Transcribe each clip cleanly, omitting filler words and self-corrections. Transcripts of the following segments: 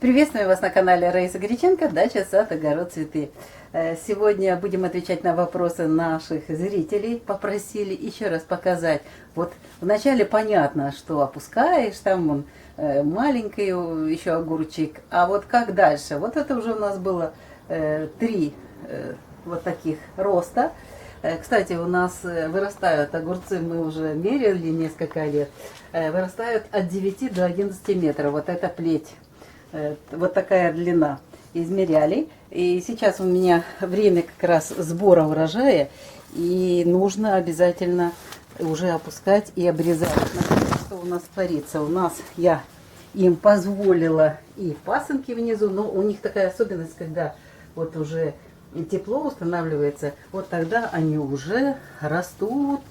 Приветствую вас на канале Раиса Греченко, дача, сад, огород, цветы. Сегодня будем отвечать на вопросы наших зрителей. Попросили еще раз показать. Вот вначале понятно, что опускаешь, там он маленький еще огурчик. А вот как дальше? Вот это уже у нас было 3 вот таких роста. Кстати, у нас вырастают огурцы, мы уже меряли несколько лет, вырастают от 9 до 11 метров. Вот эта плеть. Вот такая длина измеряли. И сейчас у меня время как раз сбора урожая. И нужно обязательно уже опускать и обрезать. Смотрите, что у нас творится. У нас я им позволила и пасынки внизу. Но у них такая особенность, когда вот уже тепло устанавливается. Вот тогда они уже растут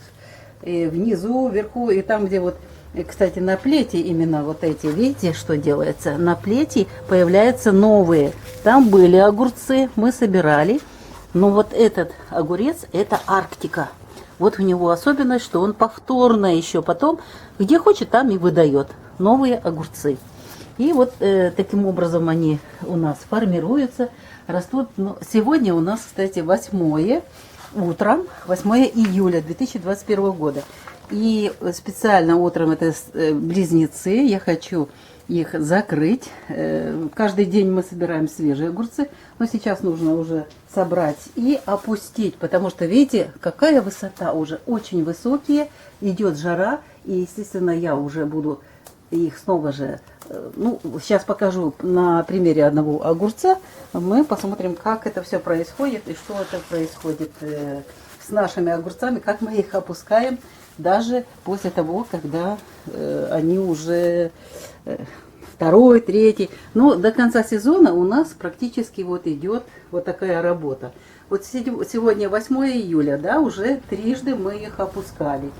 и внизу, вверху. И там, где вот... И, кстати, на плете именно вот эти, видите, что делается? На плете появляются новые. Там были огурцы, мы собирали. Но вот этот огурец, это Арктика. Вот у него особенность, что он повторно еще потом, где хочет, там и выдает новые огурцы. И вот таким образом они у нас формируются, растут. Но сегодня у нас, кстати, 8 утром, 8 июля 2021 года. И специально утром это близнецы, я хочу их закрыть. Каждый день мы собираем свежие огурцы, но сейчас нужно уже собрать и опустить, потому что, видите, какая высота уже, очень высокие, идет жара, и, естественно, я уже буду их снова же, ну, сейчас покажу на примере одного огурца, мы посмотрим, как это все происходит и что это происходит с нашими огурцами, как мы их опускаем. Даже после того, когда они уже 2-й, 3-й. Но до конца сезона у нас практически вот идет вот такая работа. Вот сегодня 8 июля, да, уже трижды мы их опускали.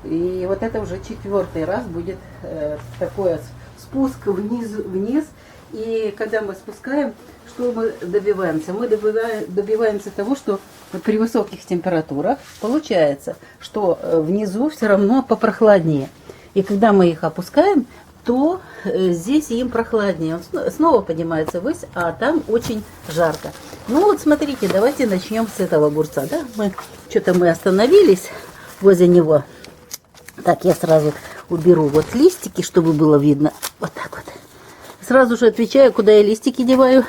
И вот это уже 4-й раз будет такой спуск вниз. И когда мы спускаем, что мы добиваемся? Мы добиваемся того, что при высоких температурах получается, что внизу все равно попрохладнее. И когда мы их опускаем, то здесь им прохладнее. Он снова поднимается ввысь, а там очень жарко. Ну вот смотрите, давайте начнем с этого огурца. Да? Что-то мы остановились возле него. Так, я сразу уберу вот листики, чтобы было видно. Вот так вот. Сразу же отвечаю, куда я листики деваю.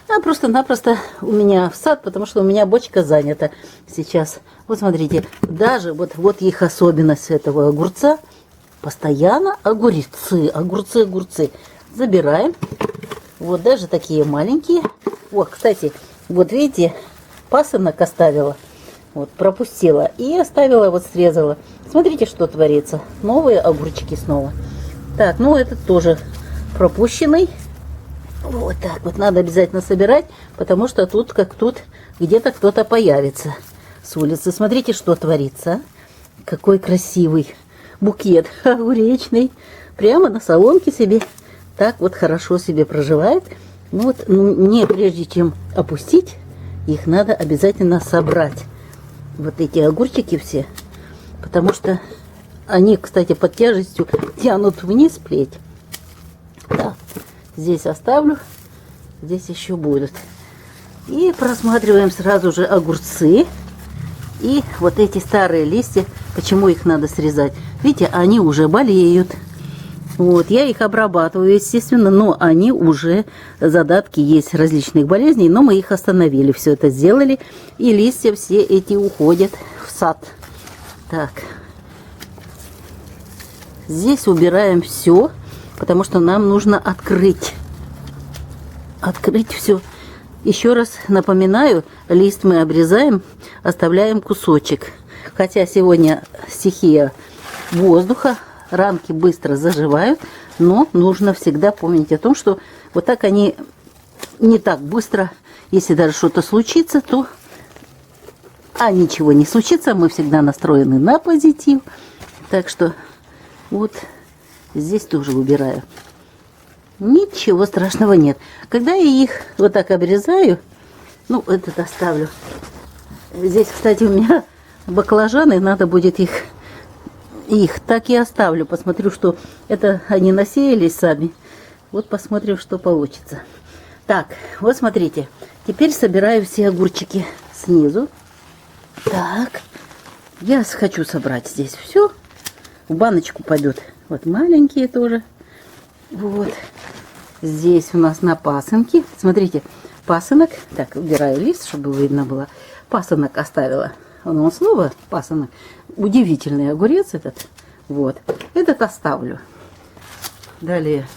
А просто-напросто у меня в сад, потому что у меня бочка занята сейчас. Вот смотрите, даже вот их особенность этого огурца. Постоянно огурцы. Забираем. Вот даже такие маленькие. Вот, кстати, вот видите, пасынок оставила. Вот, пропустила. И оставила, вот срезала. Смотрите, что творится. Новые огурчики снова. Так, ну этот тоже пропущенный. Вот так вот надо обязательно собирать, потому что тут, как тут, где-то кто-то появится с улицы. Смотрите, что творится. Какой красивый букет огуречный. Прямо на соломке себе так вот хорошо себе проживает. Ну вот, мне прежде чем опустить, их надо обязательно собрать. Вот эти огурчики все. Потому что они, кстати, под тяжестью тянут вниз плеть. Да. Здесь оставлю, здесь еще будут. И просматриваем сразу же огурцы. И вот эти старые листья, почему их надо срезать? Видите, они уже болеют. Вот, я их обрабатываю, естественно, но они уже, задатки есть различных болезней, но мы их остановили, все это сделали. И листья все эти уходят в сад. Так. Здесь убираем все. Потому что нам нужно открыть все. Еще раз напоминаю, лист мы обрезаем, оставляем кусочек. Хотя сегодня стихия воздуха, ранки быстро заживают, но нужно всегда помнить о том, что вот так они не так быстро, если даже что-то случится, то ничего не случится, мы всегда настроены на позитив. Так что вот... Здесь тоже убираю. Ничего страшного нет. Когда я их вот так обрезаю, ну, этот оставлю. Здесь, кстати, у меня баклажаны, надо будет их так и оставлю. Посмотрю, что это они насеялись сами. Вот посмотрим, что получится. Так, вот смотрите. Теперь собираю все огурчики снизу. Так, я хочу собрать здесь все. В баночку пойдут вот маленькие тоже. Вот. Здесь у нас на пасынке. Смотрите, пасынок. Так, убираю лист, чтобы видно было. Пасынок оставила. Он снова пасынок. Удивительный огурец этот. Вот. Этот оставлю. Далее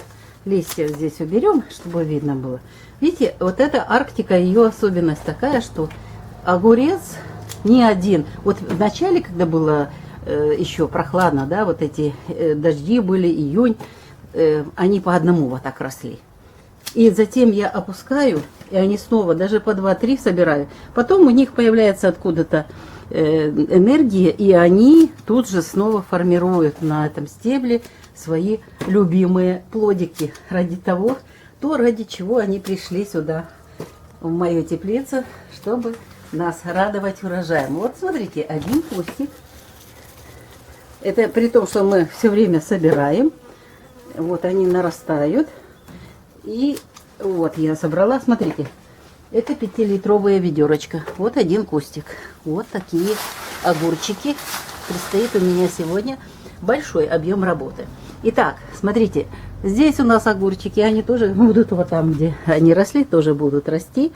листья здесь уберем, чтобы видно было. Видите, вот эта Арктика, ее особенность такая, что огурец не один. Вот в начале, когда было еще прохладно, да, вот эти дожди были, июнь, они по одному вот так росли. И затем я опускаю, и они снова даже по 2-3 собираю. Потом у них появляется откуда-то энергия, и они тут же снова формируют на этом стебле свои любимые плодики ради того, ради чего они пришли сюда, в мою теплицу, чтобы нас радовать урожаем. Вот смотрите, один кустик. Это при том, что мы все время собираем. Вот они нарастают. И вот я собрала, смотрите, это 5-литровая ведерочка. Вот один кустик. Вот такие огурчики. Предстоит у меня сегодня большой объем работы. Итак, смотрите, здесь у нас огурчики, они тоже будут вот там, где они росли, тоже будут расти.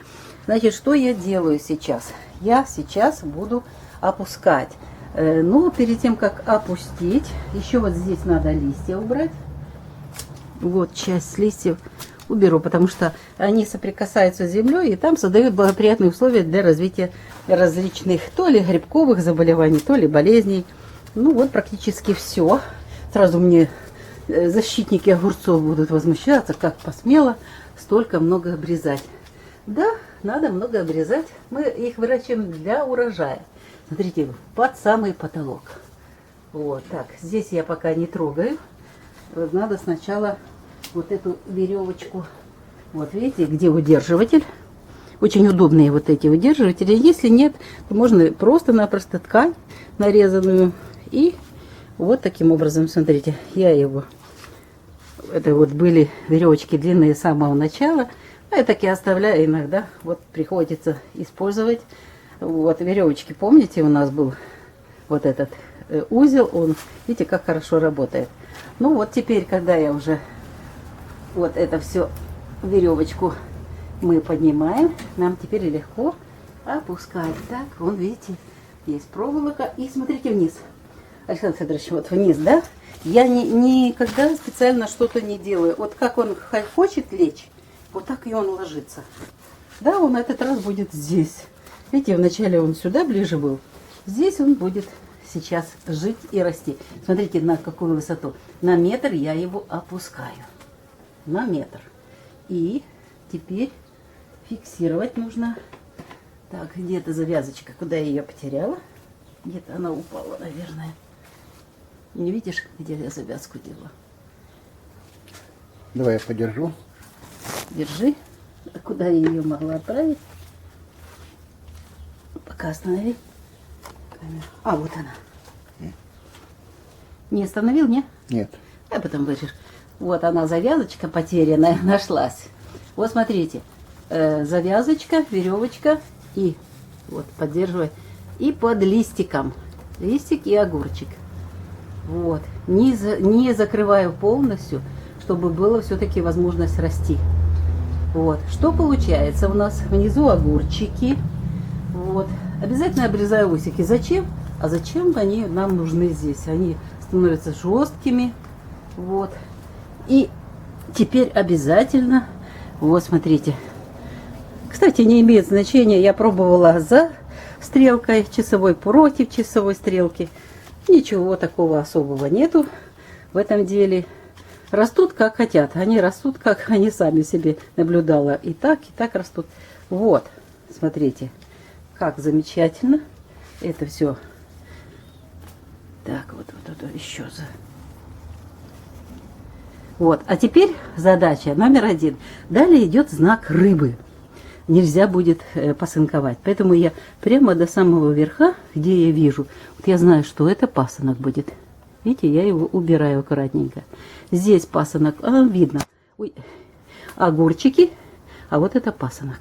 Значит, что я делаю сейчас? Я сейчас буду опускать. Но перед тем, как опустить, еще вот здесь надо листья убрать. Вот часть листьев уберу, потому что они соприкасаются с землей и там создают благоприятные условия для развития различных то ли грибковых заболеваний, то ли болезней. Ну вот практически все. Сразу мне защитники огурцов будут возмущаться, как посмело столько много обрезать. Да, надо много обрезать. Мы их выращиваем для урожая. Смотрите, под самый потолок. Вот так. Здесь я пока не трогаю. Вот надо сначала вот эту веревочку. Вот видите, где удерживатель. Очень удобные вот эти удерживатели. Если нет, то можно просто-напросто ткань нарезанную. И вот таким образом, смотрите, я его... Это вот были веревочки длинные с самого начала. А я так и оставляю иногда. Вот приходится использовать. Вот веревочки, помните, у нас был вот этот узел. Он, видите, как хорошо работает. Ну вот теперь, когда я уже вот это все веревочку мы поднимаем, нам теперь легко опускать. Так, вон, видите, есть проволока. И смотрите вниз. Александр Федорович, вот вниз, да? Я никогда специально что-то не делаю. Вот как он хочет лечь, вот так и он ложится. Да, он этот раз будет здесь. Видите, вначале он сюда ближе был. Здесь он будет сейчас жить и расти. Смотрите, на какую высоту. На метр я его опускаю. На метр. И теперь фиксировать нужно. Так, где-то завязочка. Куда я ее потеряла? Где-то она упала, наверное. Не видишь, где я завязку делала? Давай я подержу. Держи. А куда я ее могла отправить? Пока останови. А, вот она. Не остановил, не? Нет. А потом вырежешь. Вот она, завязочка потерянная, нашлась. Вот смотрите. Завязочка, веревочка и вот поддерживай. И под листиком. Листик и огурчик. Вот. Не закрываю полностью, чтобы была все-таки возможность расти. Вот. Что получается у нас? Внизу огурчики. Вот. Обязательно обрезаю усики. Зачем? А зачем они нам нужны здесь? Они становятся жесткими. Вот. И теперь обязательно, вот смотрите. Кстати, не имеет значения, я пробовала за стрелкой часовой, против часовой стрелки. Ничего такого особого нету в этом деле. Растут как хотят. Они растут, как они сами себе наблюдала. И так растут. Вот, смотрите, как замечательно это все. Так, вот еще за. Вот, а теперь задача номер 1. Далее идет знак рыбы. Нельзя будет пасынковать. Поэтому я прямо до самого верха, где я вижу, вот я знаю, что это пасынок будет. Видите, я его убираю аккуратненько. Здесь пасынок, видно. Ой, огурчики, а вот это пасынок.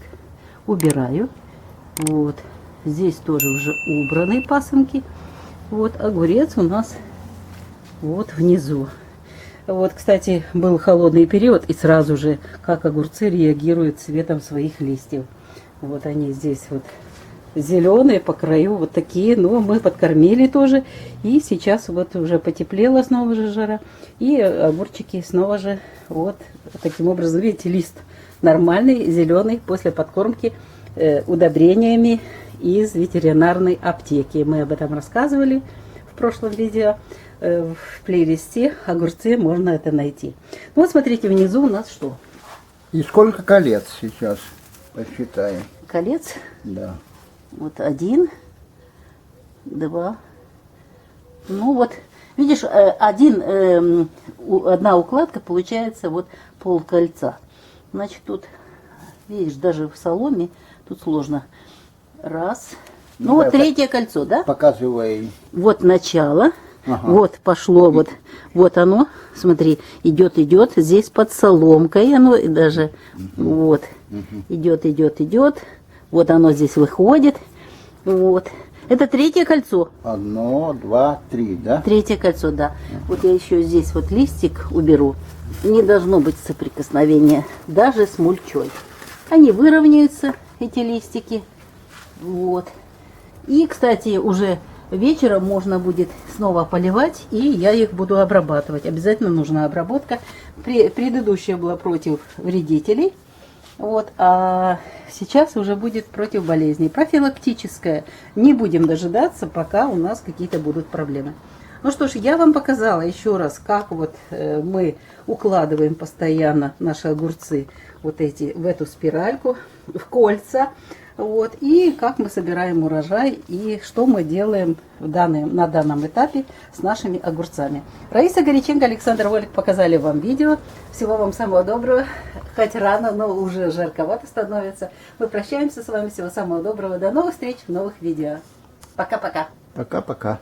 Убираю. Вот. Здесь тоже уже убраны пасынки. Вот огурец у нас вот внизу. Вот, кстати, был холодный период, и сразу же, как огурцы реагируют цветом своих листьев. Вот они здесь вот зеленые по краю, вот такие, но мы подкормили тоже. И сейчас вот уже потеплело снова же жара. И огурчики снова же вот таким образом, видите, лист нормальный, зеленый, после подкормки удобрениями из ветеринарной аптеки. Мы об этом рассказывали в прошлом видео. В плейлисте огурцы можно это найти. Ну, вот смотрите, внизу у нас что? И сколько колец сейчас? Посчитаем. Колец? Да. Вот 1, 2. Ну вот, видишь, одна укладка получается вот полкольца. Значит, тут, видишь, даже в соломе тут сложно. Раз. Ну вот третье кольцо, да? Показывай. Вот начало. Ага. Вот пошло, вот оно, смотри, идет, здесь под соломкой оно, и даже вот, идет, вот оно здесь выходит, вот. Это третье кольцо. 1, 2, 3, да? Третье кольцо, да. Вот я еще здесь вот листик уберу. Не должно быть соприкосновения даже с мульчой. Они выровняются, эти листики, вот. И, кстати, уже вечером можно будет снова поливать, и я их буду обрабатывать. Обязательно нужна обработка. Предыдущая была против вредителей, вот, а сейчас уже будет против болезней. Профилактическая. Не будем дожидаться, пока у нас какие-то будут проблемы. Ну что ж, я вам показала еще раз, как вот мы укладываем постоянно наши огурцы вот эти в эту спиральку, в кольца. Вот, и как мы собираем урожай, и что мы делаем на данном этапе с нашими огурцами. Раиса Горяченко, Александр Волик показали вам видео. Всего вам самого доброго. Хоть рано, но уже жарковато становится. Мы прощаемся с вами. Всего самого доброго. До новых встреч в новых видео. Пока-пока. Пока-пока.